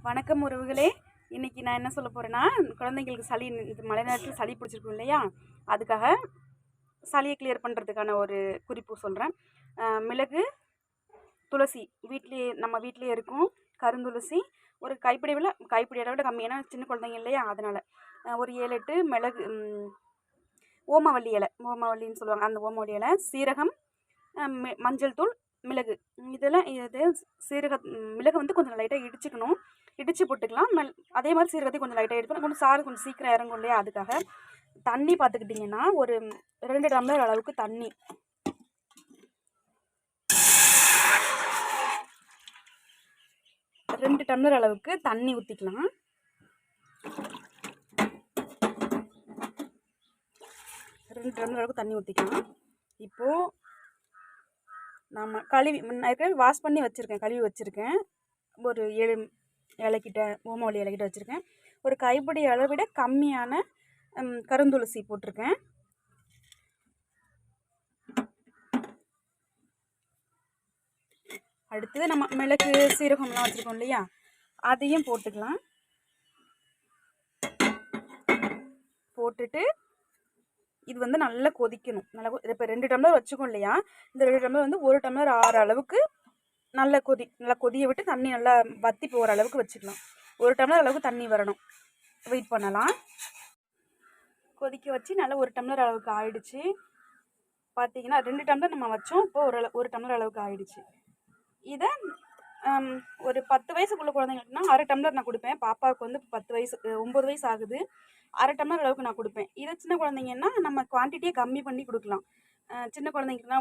வணக்கம் உறவுகளே. இன்றைக்கி நான் என்ன சொல்ல போகிறேன்னா, குழந்தைங்களுக்கு சளி இது மழை நேரத்தில் சளி பிடிச்சிருக்கும் இல்லையா, அதுக்காக சளியை கிளியர் பண்ணுறதுக்கான ஒரு குறிப்பு சொல்கிறேன். மிளகு, துளசி நம்ம வீட்லேயே இருக்கும். கருந்துளசி ஒரு கைப்பிடியோட விட கம்மி, ஏன்னா சின்ன குழந்தைங்க இல்லையா, அதனால் ஒரு 7-8 மிளகு, ஓமவல்லின்னு சொல்லுவாங்க, அந்த ஓமவல்லி இலை, சீரகம், மஞ்சள் தூள், மிளகு. இது மிளகு வந்து கொஞ்சம் லைட்டாக இடித்து போட்டுக்கலாம். அதே மாதிரி சீரகத்தையும் கொஞ்சம் லைட்டாக எடுக்கணும். கொஞ்சம் சாறு கொஞ்சம் சீக்கிரம் இறங்கும் இல்லையா, அதுக்காக. தண்ணி பார்த்துக்கிட்டிங்கன்னா ஒரு 2 டம்ளர் அளவுக்கு தண்ணி, 2 டம்ளர் அளவுக்கு தண்ணி ஊற்றிக்கலாம். இப்போது நம்ம வாஷ் பண்ணி வச்சுருக்கேன், கழுவி வச்சுருக்கேன். ஒரு 7 இலைக்கிட்ட ஓமவல்லி இலைக்கிட்ட வச்சுருக்கேன். ஒரு கைப்பிடி அளவிட கம்மியான கருந்துளசி போட்டிருக்கேன். அடுத்தது நம்ம மிளகு, சீரகம்லாம் வச்சுருக்கோம் இல்லையா, அதையும் போட்டுக்கலாம். போட்டுட்டு இது வந்து நல்லா கொதிக்கணும். இப்போ 2 டம்ளர் வச்சுக்கோம் இல்லையா, இந்த 2 டம்ளர் வந்து 1 டம்ளர் ஆற அளவுக்கு நல்லா கொதிய விட்டு தண்ணி நல்லா வற்றி போகிற அளவுக்கு வச்சுக்கலாம். 1 டம்ளர் அளவுக்கு தண்ணி வரணும். வெயிட் பண்ணலாம். கொதிக்க வச்சு நல்லா 1 டம்ளர் அளவுக்கு ஆயிடுச்சு. பார்த்தீங்கன்னா 2 டம்ளர் நம்ம வச்சோம், இப்போ 1 டம்ளர் அளவுக்கு ஆயிடுச்சு. இதை ஒரு 10 வயசுக்குள்ள குழந்தைங்களுக்குனா அரை டம்ளர் நான் கொடுப்பேன். பாப்பாவுக்கு வந்து 9 வயசு ஆகுது. அரை டம்ளர் அளவுக்கு நான் கொடுப்பேன். இதை சின்ன குழந்தைங்கன்னா நம்ம குவான்டிட்டியை கம்மி பண்ணி கொடுக்கலாம். சின்ன குழந்தைங்களுக்குனா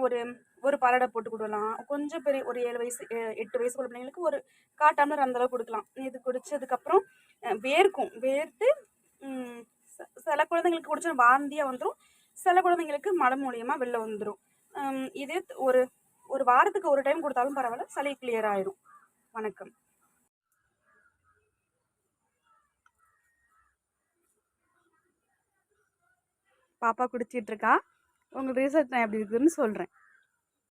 ஒரு பரடை போட்டு கொடுக்கலாம். கொஞ்சம் பெரிய ஒரு 8 வயசுக்குள்ள பிள்ளைங்களுக்கு ஒரு 1/4 டம்ளர் அந்தளவுக்கு கொடுக்கலாம். இது குடித்ததுக்கப்புறம் வேர்த்து சில குழந்தைங்களுக்கு குடிச்சா வாந்தியாக வந்துடும், சில குழந்தைங்களுக்கு மலம் மூலியமாக வெளில வந்துடும். இது ஒரு வாரத்துக்கு ஒரு டைம் கொடுத்தாலும் பரவாயில்ல, சளி கிளியர் ஆயிடும். வணக்கம். பாப்பா குடிச்சிட்டு இருக்கா. உங்கள் ரிசல்ட் நான் எப்படி இருக்குதுன்னு சொல்கிறேன்.